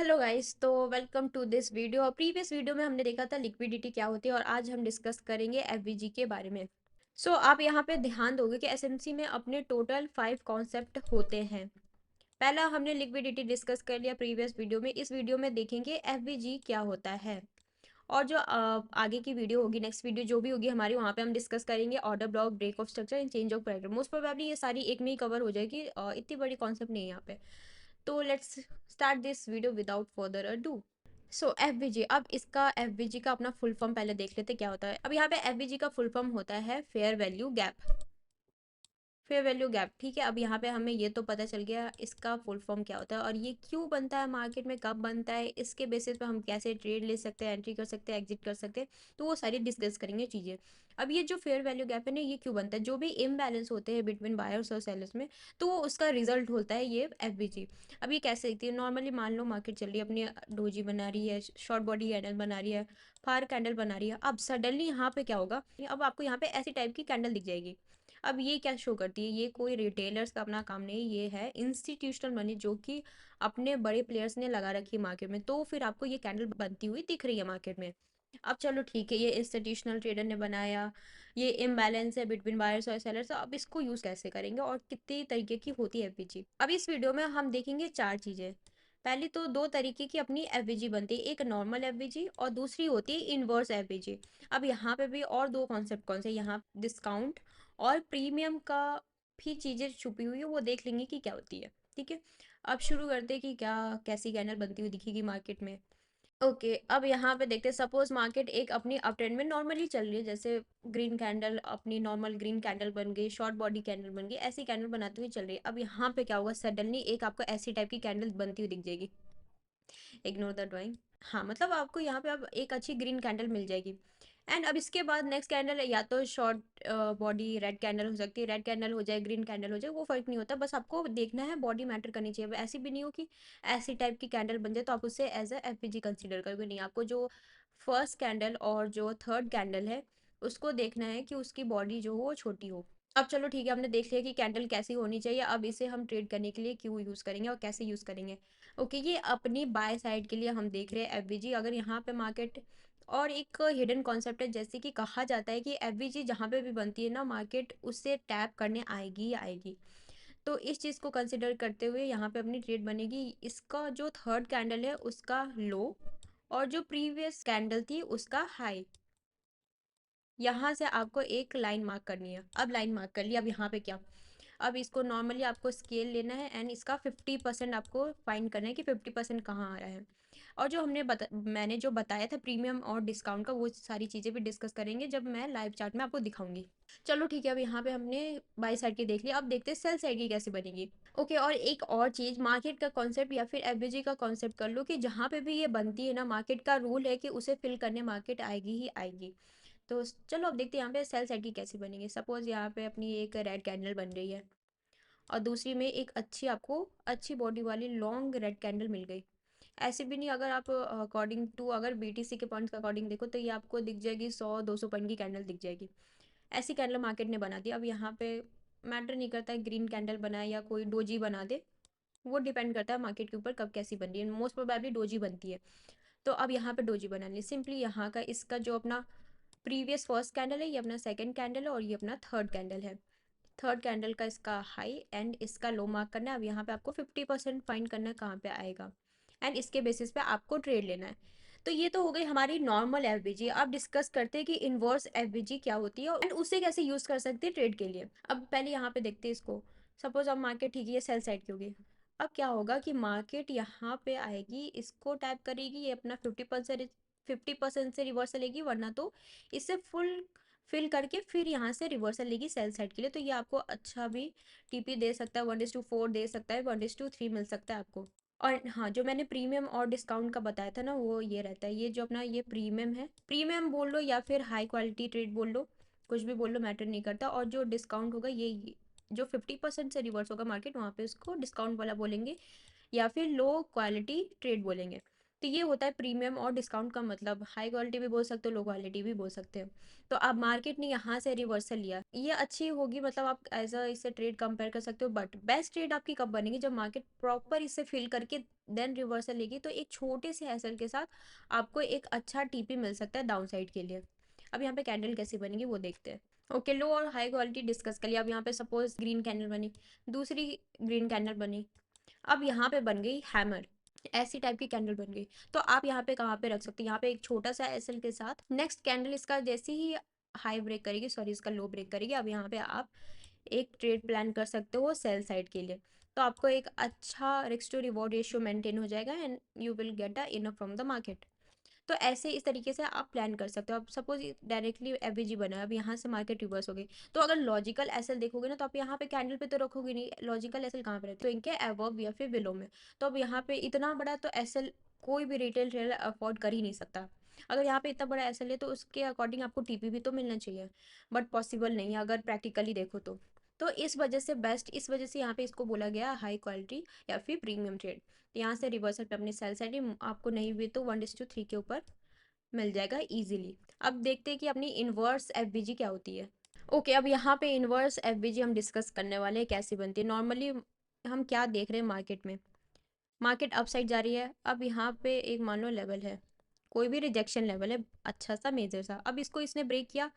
Hello guys, तो welcome to this video. और previous video में हमने देखा था लिक्विडिटी क्या होती है और आज हम डिस्कस करेंगे एफवीजी के बारे में। आप यहाँ पे ध्यान दोगे कि एसएमसी में अपने टोटल 5 कॉन्सेप्ट होते हैं। पहला हमने लिक्विडिटी डिस्कस कर लिया प्रीवियस वीडियो में। इस वीडियो में देखेंगे एफवीजी क्या होता है। और जो आगे की वीडियो होगी, नेक्स्ट वीडियो जो भी होगी हमारी, वहाँ पे हम डिस्कस करेंगे order block, break of structure and change of character. Most probably ये सारी एक में ही कवर हो जाएगी, इतनी बड़ी कॉन्सेप्ट नहीं है यहाँ पे। तो let's start this video without further ado. FVG, अब इसका एफवीजी का अपना फुल फॉर्म पहले देख लेते क्या होता है। अब यहाँ पे एफवीजी का फुल फॉर्म होता है fair value gap. Fair value gap, ठीक है। अब यहाँ पे हमें ये तो पता चल गया इसका फुल फॉर्म क्या होता है और ये क्यों बनता है, मार्केट में कब बनता है, इसके बेसिस पे हम कैसे ट्रेड ले सकते हैं, एंट्री कर सकते हैं, एग्जिट कर सकते हैं। तो वो सारी डिस्कस करेंगे चीज़ें। अब ये जो फेयर वैल्यू गैप है ना, ये क्यों बनता है? जो भी इम्बैलेंस होते हैं बिटवीन बायर्स और सेलर्स में, तो वो उसका रिजल्ट होता है ये एफवीजी। अब ये कैसे दिखती है? नॉर्मली मान लो मार्केट चल रही है, अपनी डोजी बना रही है, शॉर्ट बॉडी कैंडल बना रही है, फार कैंडल बना रही है। अब सडनली यहाँ पे क्या होगा, अब आपको यहाँ पे ऐसी टाइप की कैंडल दिख जाएगी। अब ये क्या शो करती है? ये कोई रिटेलर्स का अपना काम नहीं, ये है इंस्टीट्यूशनल मनी जो कि अपने बड़े प्लेयर्स ने लगा रखी है मार्केट में। तो फिर आपको ये कैंडल बनती हुई दिख रही है मार्केट में। अब चलो ठीक है, ये इंस्टीट्यूशनल ट्रेडर ने बनाया, ये इम्बैलेंस है बिटवीन बायर्स और सेलर्स। तो अब इसको यूज कैसे करेंगे और कितनी तरीके की होती है एफवीजी? अब इस वीडियो में हम देखेंगे चार चीजें। पहली तो दो तरीके की अपनी एफवीजी बनती है, एक नॉर्मल एफवीजी और दूसरी होती है इनवर्स एफवीजी। अब यहाँ पे भी और दो कॉन्सेप्ट कौन से, यहाँ डिस्काउंट और प्रीमियम का भी चीजें छुपी हुई है, वो देख लेंगे कि क्या होती है। ठीक है, अब शुरू करते हैं कि क्या कैसी कैंडल बनती हुई दिखेगी मार्केट में। ओके, अब यहाँ पे देखते हैं, सपोज मार्केट एक अपनी अप ट्रेंड में नॉर्मली चल रही है, जैसे ग्रीन कैंडल अपनी नॉर्मल ग्रीन कैंडल बन गई, शॉर्ट बॉडी कैंडल बन गई, ऐसी कैंडल बनाती हुई चल रही है। अब यहाँ पे क्या होगा, सडनली एक आपको ऐसी टाइप की कैंडल बनती हुई दिख जाएगी। Ignore the drawing. हाँ, मतलब आपको यहाँ पे अब एक अच्छी ग्रीन कैंडल मिल जाएगी। एंड अब इसके बाद नेक्स्ट कैंडल या तो शॉर्ट बॉडी रेड कैंडल हो सकती है, रेड कैंडल हो जाए, ग्रीन कैंडल हो जाए, वो फर्क नहीं होता। बस आपको देखना है बॉडी मैटर करनी चाहिए। ऐसी भी नहीं हो कि ऐसी टाइप की कैंडल बन जाए तो आप उसे एज अ एफपीजी कंसिडर करोगे। नहीं, आपको जो फर्स्ट कैंडल और जो थर्ड कैंडल है उसको देखना है कि उसकी बॉडी जो हो वो छोटी हो। अब चलो ठीक है, हमने देख लिया कि कैंडल कैसी होनी चाहिए। अब इसे हम ट्रेड करने के लिए क्यों यूज़ करेंगे और कैसे यूज़ करेंगे। ओके, ये अपनी बाय साइड के लिए हम देख रहे हैं एफवीजी। अगर यहाँ पे मार्केट और एक हिडन कॉन्सेप्ट है, जैसे कि कहा जाता है कि एफवीजी जहाँ पे भी बनती है ना, मार्केट उससे टैप करने आएगी ही आएगी। तो इस चीज़ को कंसिडर करते हुए यहाँ पे अपनी ट्रेड बनेगी। इसका जो थर्ड कैंडल है उसका लो और जो प्रीवियस कैंडल थी उसका हाई, यहाँ से आपको एक लाइन मार्क करनी है। अब लाइन मार्क कर लिया, अब यहाँ पे क्या, अब इसको नॉर्मली आपको स्केल लेना है एंड इसका 50% आपको फाइंड करना है कि 50% कहाँ आ रहा है। और जो मैंने जो बताया था प्रीमियम और डिस्काउंट का, वो सारी चीज़ें भी डिस्कस करेंगे जब मैं लाइव चार्ट में आपको दिखाऊंगी। चलो ठीक है, अब यहाँ पे हमने बाई साइड की देख लिया, अब देखते हैं सेल साइड की कैसे बनेगी। ओके, और एक और चीज़, मार्केट का कॉन्सेप्ट या फिर एफबीजी का कॉन्सेप्ट कर लो कि जहाँ पे भी ये बनती है ना, मार्केट का रूल है कि उसे फिल करने मार्केट आएगी ही आएगी। तो चलो अब देखते हैं यहाँ पे सेल साइड की कैसे बनेगी। सपोज यहाँ पे अपनी एक रेड कैंडल बन रही है और दूसरी में एक अच्छी आपको अच्छी बॉडी वाली लॉन्ग रेड कैंडल मिल गई। ऐसे भी नहीं, अगर आप अकॉर्डिंग टू अगर बीटीसी के पॉइंट्स के अकॉर्डिंग देखो तो ये आपको दिख जाएगी 100-200 पॉइंट की कैंडल दिख जाएगी। ऐसी कैंडल मार्केट ने बना दी। अब यहाँ पे मैटर नहीं करता है ग्रीन कैंडल बनाए या कोई डोजी बना दे, वो डिपेंड करता है मार्केट के ऊपर कब कैसी बन रही है। मोस्ट प्रोबेबली डोजी बनती है। तो अब यहाँ पे डोजी बना ली सिंपली। यहाँ का इसका जो अपना प्रीवियस फर्स्ट कैंडल है, ये अपना सेकंड कैंडल है और ये अपना थर्ड कैंडल है। थर्ड कैंडल का इसका हाई एंड इसका लो मार्क करना है। अब यहाँ पे आपको 50% फाइंड करना है कहाँ पे आएगा एंड इसके बेसिस पे आपको ट्रेड लेना है। तो ये तो हो गई हमारी नॉर्मल एफबीजी। अब डिस्कस करते हैं कि इनवर्स एफबीजी क्या होती है एंड उसे कैसे यूज कर सकते हैं ट्रेड के लिए। अब पहले यहाँ पे देखते हैं इसको। सपोज अब मार्केट ठीक है, ये सेल साइड की होगी। अब क्या होगा कि मार्केट यहाँ पे आएगी, इसको टैप करेगी, ये अपना 50% से रिवर्सल लेगी, वरना तो इससे फुल फिल करके फिर यहाँ से रिवर्सल लेगी सेल साइड के लिए। तो ये आपको अच्छा भी टीपी दे सकता है, 1:4 दे सकता है, 1:3 मिल सकता है आपको। और हाँ, जो मैंने प्रीमियम और डिस्काउंट का बताया था ना, वो ये रहता है। ये जो अपना ये प्रीमियम है, प्रीमियम बोल लो या फिर हाई क्वालिटी ट्रेड बोल लो, कुछ भी बोल लो, मैटर नहीं करता। और जो डिस्काउंट होगा ये जो 50% से रिवर्स होगा मार्केट, वहाँ पे उसको डिस्काउंट वाला बोलेंगे या फिर लो क्वालिटी ट्रेड बोलेंगे। तो ये होता है प्रीमियम और डिस्काउंट का मतलब, हाई क्वालिटी भी बोल सकते हो, लो क्वालिटी भी बोल सकते हो। तो अब मार्केट ने यहाँ से रिवर्सल लिया, ये अच्छी होगी, मतलब आप एज अ इससे ट्रेड कंपेयर कर सकते हो। बट बेस्ट ट्रेड आपकी कब बनेगी, जब मार्केट प्रॉपर इससे फिल करके देन रिवर्सल लेगी। तो एक छोटे से एसएल के साथ आपको एक अच्छा टीपी मिल सकता है डाउन साइड के लिए। अब यहाँ पे कैंडल कैसी बनेगी वो देखते हैं। ओके, लो और हाई क्वालिटी डिस्कस कर लिया। अब यहाँ पे सपोज ग्रीन कैंडल बनी, दूसरी ग्रीन कैंडल बनी, अब यहाँ पे बन गई हैमर, ऐसी टाइप की कैंडल बन गई। तो आप यहाँ पे कहाँ पे रख सकते हैं, यहाँ पे एक छोटा सा एसएल के साथ नेक्स्ट कैंडल इसका जैसे ही हाई ब्रेक करेगी, सॉरी इसका लो ब्रेक करेगी, अब यहाँ पे आप एक ट्रेड प्लान कर सकते हो सेल साइड के लिए। तो आपको एक अच्छा risk to reward ratio maintain हो जाएगा and you will get a enough from the market. तो ऐसे इस तरीके से आप प्लान कर सकते हो। अब सपोज डायरेक्टली एफवीजी बना है, अब यहाँ से मार्केट रिवर्स हो गई, तो अगर लॉजिकल एसएल देखोगे ना, तो आप यहाँ पे कैंडल पे तो रखोगे नहीं, लॉजिकल एसएल कहाँ पे रहते तो इनके अबव या फिर बिलो में। तो अब यहाँ पे इतना बड़ा तो एसएल कोई भी रिटेल ट्रेडर अफोर्ड कर ही नहीं सकता। अगर यहाँ पे इतना बड़ा एसएल है तो उसके अकॉर्डिंग आपको टीपी भी तो मिलना चाहिए, बट पॉसिबल नहीं है अगर प्रैक्टिकली देखो तो इस वजह से बेस्ट, इस वजह से यहाँ पे इसको बोला गया हाई क्वालिटी या फिर प्रीमियम ट्रेड। यहाँ से रिवर्सल पे अपनी सेल साइड आपको नहीं भी तो 1:3 के ऊपर मिल जाएगा इजीली। अब देखते हैं कि अपनी इन्वर्स एफबीजी क्या होती है। ओके, अब यहाँ पे इन्वर्स एफबीजी हम डिस्कस करने वाले हैं कैसे बनती है। नॉर्मली हम क्या देख रहे हैं मार्केट में, मार्केट अप साइड जा रही है। अब यहाँ पे एक मान लो लेवल है, कोई भी रिजेक्शन लेवल है अच्छा सा मेजर सा, अब इसको इसने ब्रेक किया,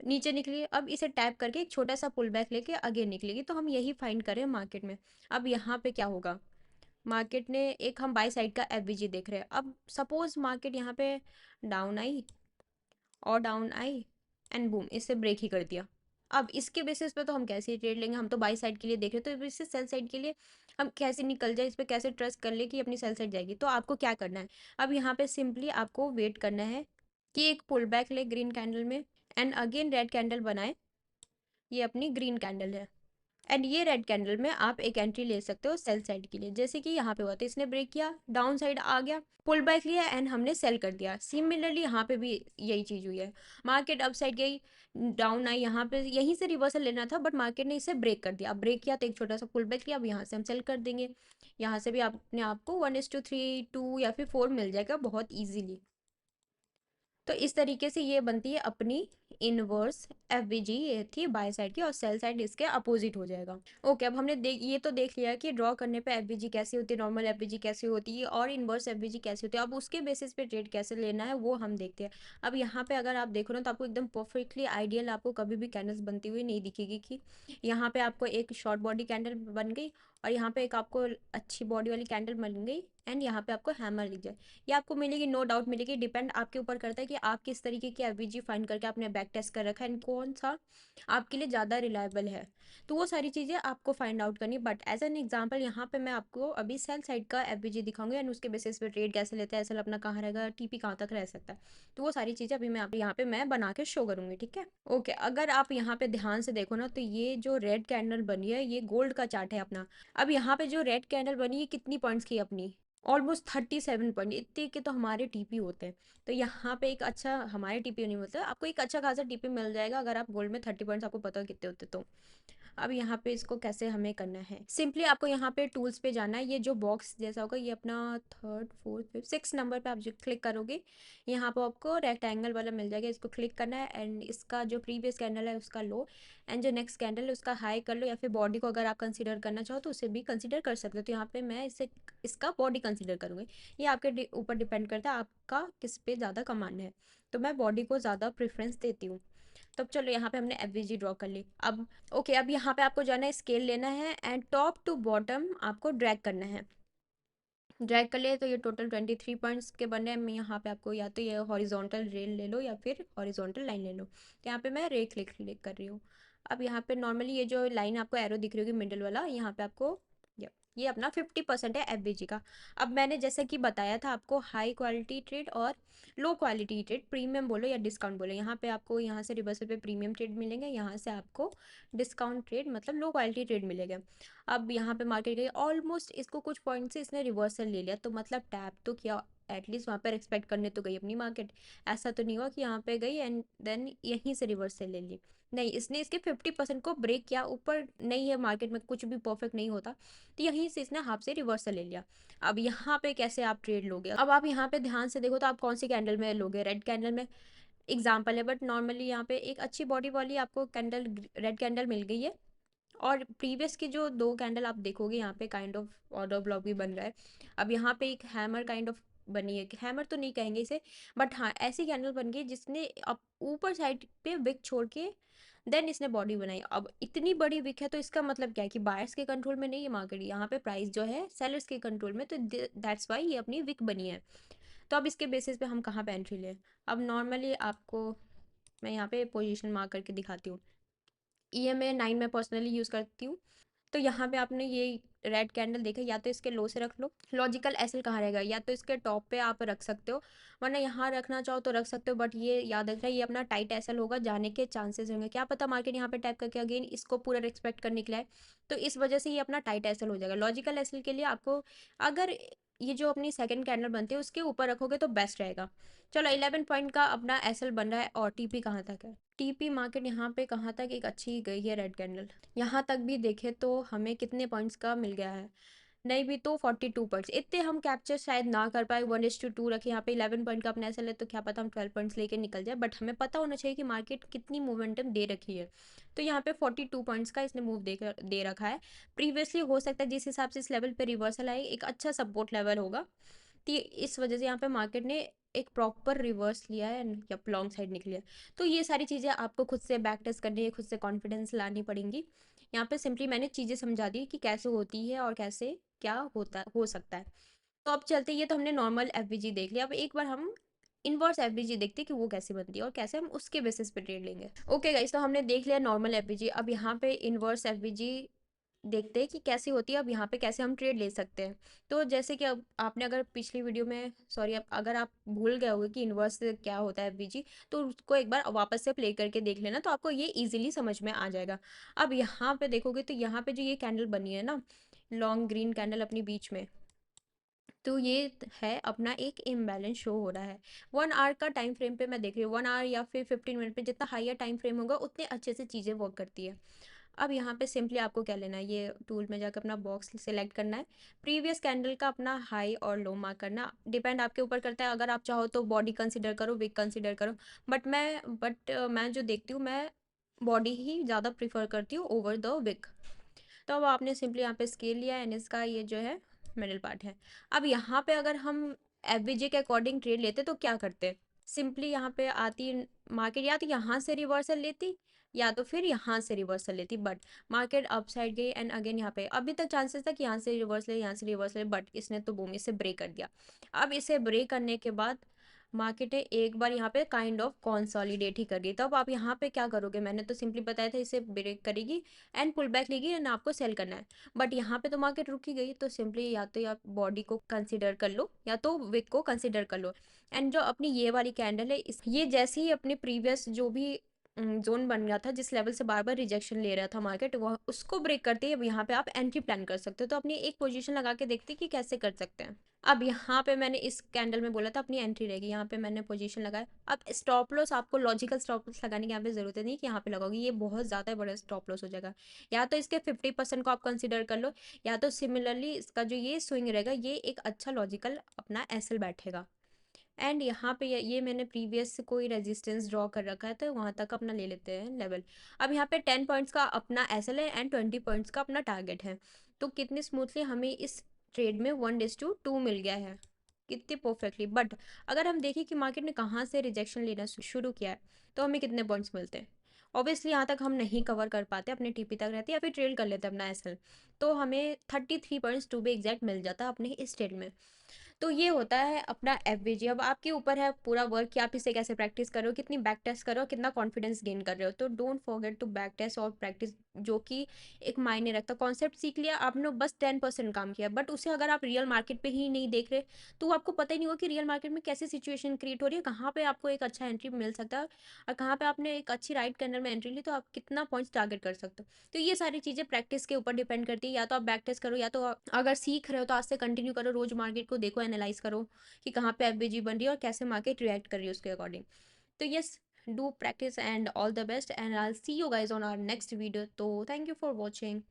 नीचे निकली, अब इसे टैप करके एक छोटा सा पुल बैक लेके आगे निकलेगी। तो हम यही फाइंड करें मार्केट में। अब यहाँ पे क्या होगा, मार्केट ने एक हम बाई साइड का एफवीजी देख रहे हैं। अब सपोज मार्केट यहाँ पे डाउन आई और डाउन आई एंड बूम इससे ब्रेक ही कर दिया। अब इसके बेसिस पे तो हम कैसे ट्रेड लेंगे, हम तो बाई साइड के लिए देख रहे हैं, तो इससे सेल साइड के लिए हम कैसे निकल जाए, इस पर कैसे ट्रस्ट कर ले कि अपनी सेल साइड जाएगी। तो आपको क्या करना है, अब यहाँ पे सिंपली आपको वेट करना है कि एक पुल बैक ले ग्रीन कैंडल में एंड अगेन रेड कैंडल बनाए, ये अपनी ग्रीन कैंडल है एंड ये रेड कैंडल में आप एक एंट्री ले सकते हो सेल साइड के लिए। जैसे कि यहाँ पे हुआ था, इसने ब्रेक किया, डाउन साइड आ गया, पुल बैक लिया एंड हमने सेल कर दिया। सिमिलरली यहाँ पे भी यही चीज हुई है, मार्केट अप साइड गई, डाउन आई, यहाँ पे यहीं से रिवर्सल लेना था बट मार्केट ने इसे ब्रेक कर दिया। अब ब्रेक किया तो एक छोटा सा पुल बैक लिया, अब यहाँ से हम सेल कर देंगे। यहाँ से भी अपने आपको 1:3 2 या फिर 4 मिल जाएगा बहुत ईजिली। तो इस तरीके से ये बनती है अपनी इनवर्स एफवीजी, ये थी बाय साइड की और सेल साइड इसके अपोजिट हो जाएगा। ओके, अब हमने ये तो देख लिया कि ड्रॉ करने पे एफवीजी कैसी होती है, नॉर्मल एफवीजी कैसी होती है और इनवर्स एफवीजी कैसी होती है। अब उसके बेसिस पे ट्रेड कैसे लेना है वो हम देखते हैं। अब यहाँ पे अगर आप देखो ना तो आपको एकदम परफेक्टली आइडियल आपको कभी भी कैंडल्स बनती हुई नहीं दिखेगी कि यहाँ पे आपको एक शॉर्ट बॉडी कैंडल बन गई और यहाँ पे एक आपको अच्छी बॉडी वाली कैंडल बन गई एंड यहाँ पे आपको हैमर दिख जाए। ये आपको मिलेगी, नो डाउट मिलेगी, डिपेंड आपके ऊपर करता है कि आप किस तरीके की एफवीजी फाइंड करके आपने बैक टेस्ट कर रखा है एंड कौन सा आपके लिए ज़्यादा रिलायबल है। तो वो सारी चीज़ें आपको फाइंड आउट करनी। बट एज एन एग्जांपल यहाँ पे मैं आपको अभी सेल साइड का एफवीजी दिखाऊंगी एंड उसके बेसिस पे ट्रेड कैसे लेते हैं, एसएल अपना कहाँ रहेगा, टीपी कहाँ तक रह सकता है। तो वो सारी चीज़ें अभी मैं आप यहाँ पे मैं बना के शो करूंगी, ठीक है। ओके, अगर आप यहाँ पे ध्यान से देखो ना तो ये जो रेड कैंडल बनी है ये गोल्ड का चार्ट है अपना। अब यहाँ पे जो रेड कैंडल बनी है कितनी पॉइंट्स की अपनी, ऑलमोस्ट 37 पॉइंट, इतने के तो हमारे टीपी होते हैं। तो यहाँ पे एक अच्छा, हमारे टीपी नहीं मिलता, आपको एक अच्छा खासा टीपी मिल जाएगा अगर आप गोल्ड में 30 पॉइंट्स आपको पता कितने होते तो। अब यहाँ पे इसको कैसे हमें करना है, सिंपली आपको यहाँ पे टूल्स पे जाना है, ये जो बॉक्स जैसा होगा ये अपना 3rd 4th 5th 6 नंबर पे आप जो क्लिक करोगे यहाँ पे आपको रेक्टेंगल वाला मिल जाएगा, इसको क्लिक करना है एंड इसका जो प्रीवियस कैंडल है उसका लो एंड जो नेक्स्ट कैंडल है उसका हाई कर लो, या फिर बॉडी को अगर आप कंसीडर करना चाहो तो उसे भी कंसीडर कर सकते हो। तो यहाँ पे मैं इसे इसका बॉडी कंसीडर करूँगी, ये आपके ऊपर डिपेंड करता है आपका किस पे ज़्यादा कमांड है। तो मैं बॉडी को ज़्यादा प्रेफरेंस देती हूँ। तब चलो यहाँ पे हमने एफवीजी ड्रॉ कर ली। अब ओके, अब यहाँ पे आपको जाना है, स्केल लेना है एंड टॉप टू बॉटम आपको ड्रैग करना है। ड्रैग कर लिए तो ये टोटल 23 पॉइंट्स के बने हैं। मैं यहाँ पे आपको या तो ये हॉरिजॉन्टल रेल ले लो या फिर हॉरिजॉन्टल लाइन ले लो। तो यहाँ पे मैं रे क्लिक कर रही हूँ। अब यहाँ पे नॉर्मली ये जो लाइन आपको एरो दिख रही होगी मिडिल वाला, यहाँ पे आपको ये अपना 50% है एफबीजी का। अब मैंने जैसे कि बताया था आपको हाई क्वालिटी ट्रेड और लो क्वालिटी ट्रेड, प्रीमियम बोलो या डिस्काउंट बोलो, यहाँ पे आपको यहाँ से रिवर्सल पे प्रीमियम ट्रेड मिलेंगे, यहाँ से आपको डिस्काउंट ट्रेड मतलब लो क्वालिटी ट्रेड मिलेगा। अब यहाँ पे मार्केट गई ऑलमोस्ट, इसको कुछ पॉइंट से इसने रिवर्सल ले लिया तो मतलब टैप तो किया एटलीस्ट वहाँ पर एक्सपेक्ट करने तो गई अपनी मार्केट। ऐसा तो नहीं हुआ कि यहाँ पे गई एंड देन यहीं से रिवर्स से ले ली। नहीं, इसने इसके 50% को ब्रेक किया। ऊपर नहीं है, मार्केट में कुछ भी परफेक्ट नहीं होता, तो यहीं से इसने हाफ से रिवर्सल ले लिया। अब यहाँ पे कैसे आप ट्रेड लोगे? अब आप यहाँ पे ध्यान से देखो तो आप कौन सी कैंडल में लोगे? रेड कैंडल में एग्जाम्पल है, बट नॉर्मली यहाँ पे एक अच्छी बॉडी वाली आपको कैंडल, रेड कैंडल मिल गई है। और प्रीवियस की जो दो कैंडल आप देखोगे यहाँ पे काइंड ऑफ ऑर्डर ब्लॉक भी बन रहा है। अब यहाँ पे एक हैमर काइंड ऑफ बनी है, हैमर तो नहीं कहेंगे इसे, बट हाँ ऐसी कैंडल बन गई जिसने अब ऊपर साइड पे विक छोड़ के देन इसने बॉडी बनाई। अब इतनी बड़ी विक है तो इसका मतलब क्या है कि बायर्स के कंट्रोल में नहीं है मार्केट, यहाँ पे प्राइस जो है सेलर्स के कंट्रोल में, तो दैट्स वाई ये अपनी विक बनी है। तो अब इसके बेसिस पे हम कहाँ पे एंट्री लें? अब नॉर्मली आपको मैं यहाँ पे पोजीशन मार्क करके दिखाती हूँ। EMA 9 मैं पर्सनली यूज़ करती हूँ। तो यहाँ पे आपने ये रेड कैंडल देखा, या तो इसके लो से रख लो। लॉजिकल एसएल कहाँ रहेगा? या तो इसके टॉप पे आप रख सकते हो, वरना यहाँ रखना चाहो तो रख सकते हो, बट ये याद रखना ये अपना टाइट एसएल होगा, जाने के चांसेस होंगे। क्या पता मार्केट यहाँ पे टैप करके अगेन इसको पूरा रिस्पेक्ट करने के लिए आए, तो इस वजह से ये अपना टाइट एसएल हो जाएगा। लॉजिकल एसएल के लिए आपको अगर ये जो अपनी सेकंड कैंडल बनती है उसके ऊपर रखोगे तो बेस्ट रहेगा। चलो 11 पॉइंट का अपना एसएल बन रहा है, और टीपी कहाँ तक है? टीपी मार्केट यहाँ पे कहाँ तक एक अच्छी गई है रेड कैंडल, यहाँ तक भी देखे तो हमें कितने पॉइंट्स का मिल गया है? नहीं भी तो 42 पॉइंट्स। इतने हम कैप्चर शायद ना कर पाए, 1:2 रखे यहाँ पे। 11 पॉइंट का अपना ऐसा ले तो क्या पता हम 12 पॉइंट्स लेके निकल जाए, बट हमें पता होना चाहिए कि मार्केट कितनी मोमेंटम दे रखी है। तो यहाँ पे 42 पॉइंट्स का इसने मूव दे रखा है। प्रीवियसली हो सकता है जिस हिसाब से इस लेवल पे रिवर्सल आए एक अच्छा सपोर्ट लेवल होगा, तो इस वजह से यहाँ पे मार्केट ने एक प्रॉपर रिवर्स लिया है या लॉन्ग साइड निकली है। तो ये सारी चीज़ें आपको खुद से बैक टेस्ट करनी है, खुद से कॉन्फिडेंस लानी पड़ेंगी। यहाँ पे सिंपली मैंने चीज़ें समझा दी कि कैसे होती है और कैसे क्या होता हो सकता है। तो अब चलते, ये तो हमने नॉर्मल एफवीजी देख लिया, अब एक बार हम इनवर्स एफवीजी देखते हैं कि वो कैसे बनती है और कैसे हम उसके बेसिस पे ट्रेड लेंगे। ओके गाइस, तो हमने देख लिया नॉर्मल एफवीजी, अब यहाँ पे इनवर्स एफवीजी देखते हैं कि कैसी होती है। अब यहाँ पे कैसे हम ट्रेड ले सकते हैं। तो जैसे कि अब आपने अगर पिछली वीडियो में, सॉरी, अगर आप भूल गए होगे कि इन्वर्स क्या होता है एफवीजी, तो उसको एक बार वापस से प्ले करके देख लेना, तो आपको ये इजीली समझ में आ जाएगा। अब यहाँ पे देखोगे तो यहाँ पे जो ये कैंडल बनी है ना, लॉन्ग ग्रीन कैंडल अपनी बीच में, तो ये है अपना एक इम्बैलेंस शो हो रहा है। 1 आवर का टाइम फ्रेम पे मैं देख रही हूँ, 1 आवर या फिर 15 मिनट पे, जितना हाइयर टाइम फ्रेम होगा उतने अच्छे से चीज़ें वर्क करती है। अब यहाँ पे सिंपली आपको क्या लेना है, ये टूल में जाकर अपना बॉक्स सेलेक्ट करना है, प्रीवियस कैंडल का अपना हाई और लो मार्क करना, डिपेंड आपके ऊपर करता है। अगर आप चाहो तो बॉडी कंसिडर करो, विक कंसिडर करो, बट मैं जो देखती हूँ, मैं बॉडी ही ज़्यादा प्रीफर करती हूँ ओवर द विक। तो अब आपने सिंपली यहाँ पे स्केल लिया एंड इसका ये जो है मिडिल पार्ट है। अब यहाँ पे अगर हम एफवीजे के अकॉर्डिंग ट्रेड लेते तो क्या करते? सिंपली यहाँ पे आती मार्केट, या तो यहाँ से रिवर्सल लेती या तो फिर यहाँ से रिवर्सल लेती, बट मार्केट अप साइड गई एंड अगेन यहाँ पे अभी तक चांसेस था कि यहाँ से रिवर्स ले, यहाँ से रिवर्स ले, बट इसने तो बूम इसे ब्रेक कर दिया। अब इसे ब्रेक करने के बाद मार्केट ने एक बार यहाँ पे काइंड ऑफ कॉन्सॉलिडेट ही कर गई। तो अब आप यहाँ पे क्या करोगे? मैंने तो सिंपली बताया था इसे ब्रेक करेगी एंड पुल बैक लेगी एंड आपको सेल करना है, बट यहाँ पे तो मार्केट रुकी गई, तो सिंपली या तो आप बॉडी को कंसिडर कर लो या तो विक को कंसिडर कर लो। एंड जो अपनी ये वाली कैंडल है, ये जैसे ही अपने प्रीवियस जो भी जोन बन गया था, जिस लेवल से बार बार रिजेक्शन ले रहा था मार्केट, वह उसको ब्रेक करते ही यहाँ पे आप एंट्री प्लान कर सकते हो। तो अपनी एक पोजीशन लगा के देखते हैं कि कैसे कर सकते हैं। अब यहाँ पे मैंने इस कैंडल में बोला था अपनी एंट्री रहेगी, यहाँ पे मैंने पोजीशन लगाया। अब स्टॉप लॉस आपको लॉजिकल स्टॉप लॉस लगाने की यहाँ पे जरूरत नहीं कि यहाँ पे लगाओगे, ये बहुत ज़्यादा बड़ा स्टॉप लॉस हो जाएगा। या तो इसके 50% को आप कंसिडर कर लो, या तो सिमिलरली इसका जो ये स्विंग रहेगा ये एक अच्छा लॉजिकल अपना एसएल बैठेगा। एंड यहाँ पे ये मैंने प्रीवियस कोई रेजिस्टेंस ड्रॉ कर रखा है, तो वहाँ तक अपना ले लेते हैं लेवल। अब यहाँ पे 10 पॉइंट्स का अपना एसएल है एंड 20 पॉइंट्स का अपना टारगेट है। तो कितनी स्मूथली हमें इस ट्रेड में 1:2 मिल गया है, कितनी परफेक्टली। बट अगर हम देखें कि मार्केट ने कहाँ से रिजेक्शन लेना शुरू किया है, तो हमें कितने पॉइंट्स मिलते हैं? ऑब्वियसली यहाँ तक हम नहीं कवर कर पाते, अपने टीपी तक रहते या फिर ट्रेड कर लेते अपना एसएल, तो हमें 33 पॉइंट्स टू बी एग्जैक्ट मिल जाता अपने इस ट्रेड में। तो ये होता है अपना एफवीजी। अब आपके ऊपर है पूरा वर्क कि आप इसे कैसे प्रैक्टिस कर रहे हो, कितनी बैक टेस्ट कर रहे हो, कितना कॉन्फिडेंस गेन कर रहे हो। तो don't forget to back test और प्रैक्टिस जो कि एक मायने रखता है। कॉन्सेप्ट सीख लिया आपने, बस 10% काम किया, बट उसे अगर आप रियल मार्केट पे ही नहीं देख रहे, तो आपको पता ही नहीं होगा कि रियल मार्केट में कैसे सिचुएशन क्रिएट हो रही है, कहाँ पे आपको एक अच्छा एंट्री मिल सकता है, और कहाँ पे आपने एक अच्छी राइट कैंडल में एंट्री ली तो आप कितना पॉइंट्स टारगेट कर सकते हो। तो ये सारी चीज़ें प्रैक्टिस के ऊपर डिपेंड करती है। या तो आप बैक टेस्ट करो, या तो अगर सीख रहे हो तो आज से कंटिन्यू करो, रोज मार्केट को देखो, एनालाइज करो कि कहाँ पे एफबीजी बन रही है और कैसे मार्केट रिएक्ट कर रही है उसके अकॉर्डिंग। तो yes, do practice and all the best, and I'll see you guys on our next video. So thank you for watching.